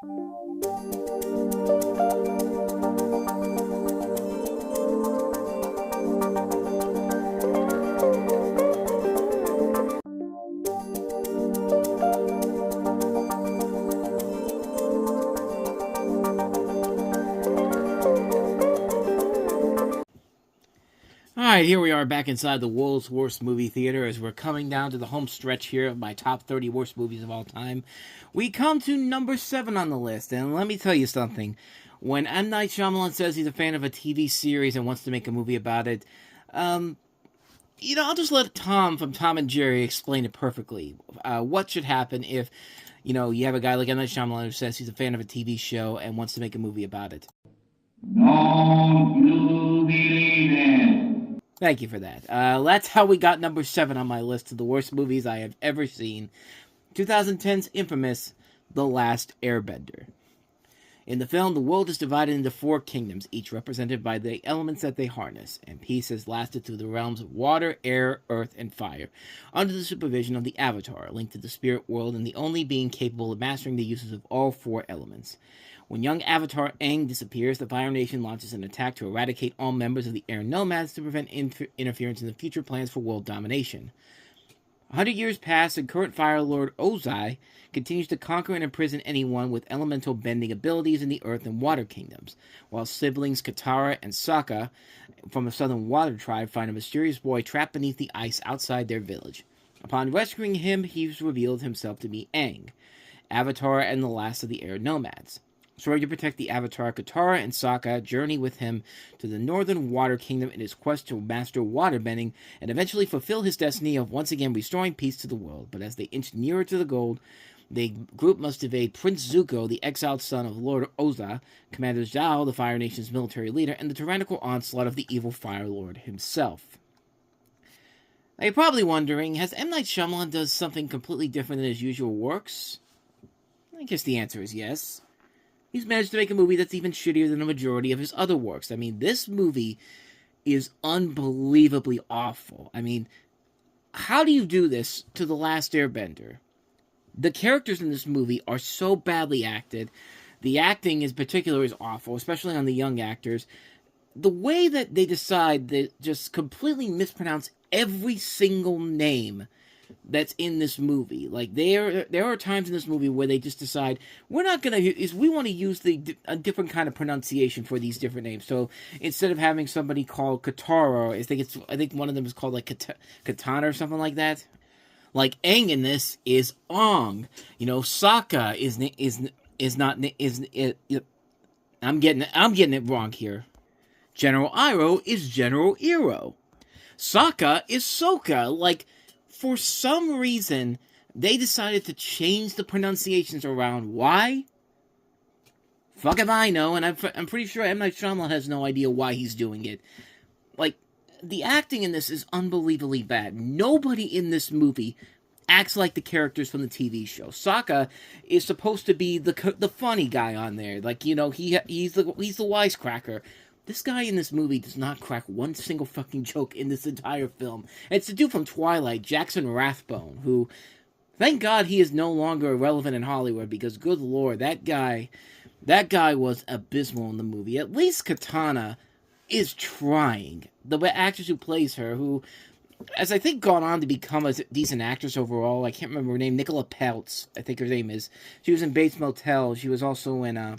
Alright, here we are back inside the world's worst movie theater as we're coming down to the home stretch here of my top 30 worst movies of all time. We come to number 7 on the list, and let me tell you something. When M. Night Shyamalan says he's a fan of a TV series and wants to make a movie about it, I'll just let Tom from Tom and Jerry explain it perfectly. What should happen if, you have a guy like M. Night Shyamalan who says he's a fan of a TV show and wants to make a movie about it? Don't you believe it? Thank you for that. That's how we got number 7 on my list of the worst movies I have ever seen. 2010's infamous The Last Airbender. In the film, the world is divided into 4 kingdoms, each represented by the elements that they harness, and peace has lasted through the realms of water, air, earth, and fire, under the supervision of the Avatar, linked to the spirit world and the only being capable of mastering the uses of all 4 elements. When young Avatar Aang disappears, the Fire Nation launches an attack to eradicate all members of the Air Nomads to prevent interference in the future plans for world domination. 100 years pass, and current Fire Lord Ozai continues to conquer and imprison anyone with elemental bending abilities in the Earth and Water Kingdoms, while siblings Katara and Sokka from a southern water tribe find a mysterious boy trapped beneath the ice outside their village. Upon rescuing him, he's revealed himself to be Aang, Avatar and the last of the Air Nomads. Trying to protect the Avatar, Katara and Sokka journey with him to the Northern Water Kingdom in his quest to master waterbending and eventually fulfill his destiny of once again restoring peace to the world. But as they inch nearer to the goal, the group must evade Prince Zuko, the exiled son of Lord Ozai, Commander Zhao, the Fire Nation's military leader, and the tyrannical onslaught of the evil Fire Lord himself. Now you're probably wondering, has M. Night Shyamalan does something completely different than his usual works? I guess the answer is yes. He's managed to make a movie that's even shittier than the majority of his other works. I mean, this movie is unbelievably awful. I mean, how do you do this to The Last Airbender? The characters in this movie are so badly acted. The acting in particular is awful, especially on the young actors. The way that they decide to just completely mispronounce every single name that's in this movie. Like, there are times in this movie where they just decide, we want to use a different kind of pronunciation for these different names. So instead of having somebody called Katara, I think one of them is called like Katana or something like that. Like, Aang in this is Ong. Sokka I'm getting it wrong here. General Iroh is General Iroh. Sokka is Sokka. Like, for some reason, they decided to change the pronunciations around. Why? Fuck if I know, and I'm pretty sure M. Night Shyamalan has no idea why he's doing it. Like, the acting in this is unbelievably bad. Nobody in this movie acts like the characters from the TV show. Sokka is supposed to be the funny guy on there. Like, he's the wisecracker. This guy in this movie does not crack one single fucking joke in this entire film. And it's the dude from Twilight, Jackson Rathbone, who, thank God he is no longer relevant in Hollywood, because good lord, that guy was abysmal in the movie. At least Katana is trying. The actress who plays her, who has, I think, gone on to become a decent actress overall. I can't remember her name. Nicola Peltz, I think her name is. She was in Bates Motel. She was also in,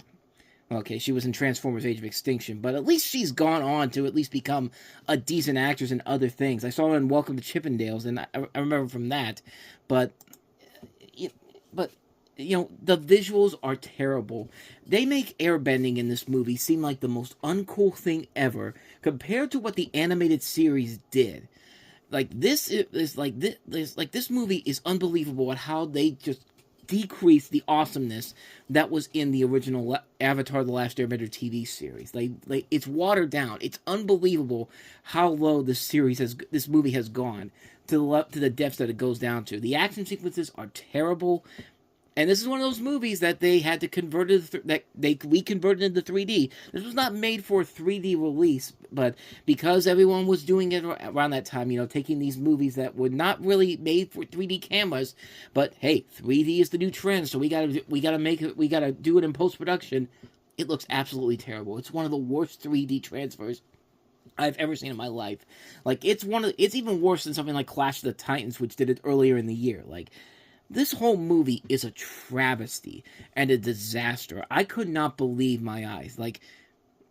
she was in Transformers Age of Extinction, but at least she's gone on to at least become a decent actress in other things. I saw her in Welcome to Chippendales, and I remember from that. But the visuals are terrible. They make airbending in this movie seem like the most uncool thing ever compared to what the animated series did. Like, this movie is unbelievable at how they just decrease the awesomeness that was in the original Avatar: The Last Airbender TV series. Like it's watered down. It's unbelievable how low this movie has gone to the depths that it goes down to. The action sequences are terrible. And this is one of those movies that they had to convert it, that they reconverted into 3D. This was not made for a 3D release, but because everyone was doing it around that time, taking these movies that were not really made for 3D cameras, but hey, 3D is the new trend, so we gotta make it, we gotta do it in post production. It looks absolutely terrible. It's one of the worst 3D transfers I've ever seen in my life. Like it's even worse than something like Clash of the Titans, which did it earlier in the year. Like this whole movie is a travesty and a disaster. I could not believe my eyes. Like,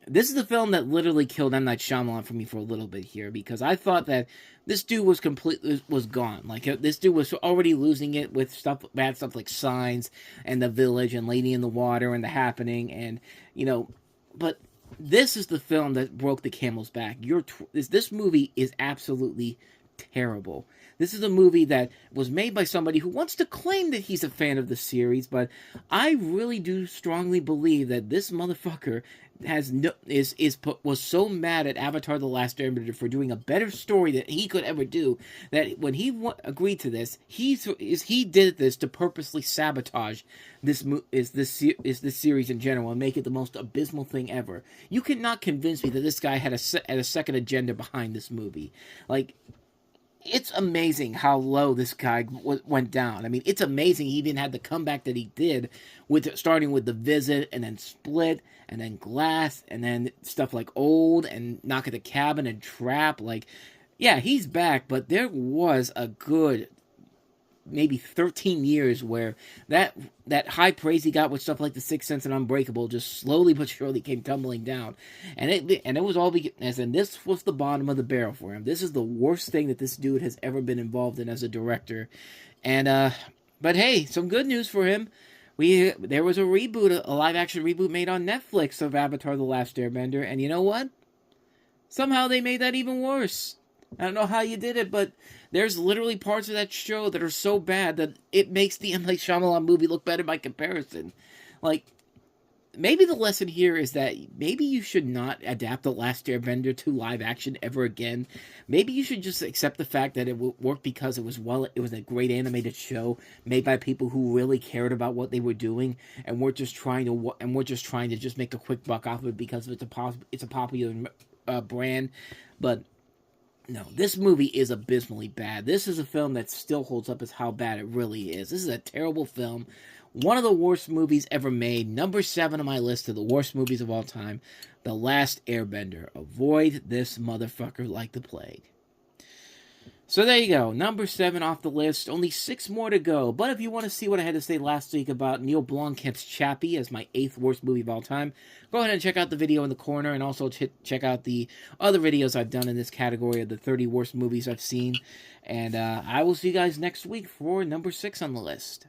this is the film that literally killed M. Night Shyamalan for me for a little bit here, because I thought that this dude was gone. Like, this dude was already losing it with bad stuff like Signs and The Village and Lady in the Water and The Happening, and but this is the film that broke the camel's back. This movie is absolutely terrible. This is a movie that was made by somebody who wants to claim that he's a fan of the series, but I really do strongly believe that this motherfucker was so mad at Avatar: The Last Airbender for doing a better story that he could ever do, that when he agreed to this, he did this to purposely sabotage this series in general and make it the most abysmal thing ever. You cannot convince me that this guy had a second agenda behind this movie. Like, it's amazing how low this guy went down. I mean, it's amazing he even had the comeback that he did, starting with The Visit, and then Split, and then Glass, and then stuff like Old, and Knock at the Cabin, and Trap. Like, yeah, he's back, but there was a good maybe 13 years where that high praise he got with stuff like The Sixth Sense and Unbreakable just slowly but surely came tumbling down, and it was all because, and this was the bottom of the barrel for him. This is the worst thing that this dude has ever been involved in as a director, and but hey, some good news for him. There was a live action reboot made on Netflix of Avatar: The Last Airbender, and you know what? Somehow they made that even worse. I don't know how you did it, but there's literally parts of that show that are so bad that it makes the M. Night Shyamalan movie look better by comparison. Like, maybe the lesson here is that maybe you should not adapt The Last Airbender to live action ever again. Maybe you should just accept the fact that it worked because it was a great animated show made by people who really cared about what they were doing, and we're just trying to just make a quick buck off of it because it's a popular brand, but. No, this movie is abysmally bad. This is a film that still holds up as how bad it really is. This is a terrible film. One of the worst movies ever made. Number 7 on my list of the worst movies of all time. The Last Airbender. Avoid this motherfucker like the plague. So there you go. Number 7 off the list. Only 6 more to go. But if you want to see what I had to say last week about Neil Blomkamp's Chappie as my 8th worst movie of all time, go ahead and check out the video in the corner, and also check out the other videos I've done in this category of the 30 worst movies I've seen. And I will see you guys next week for number 6 on the list.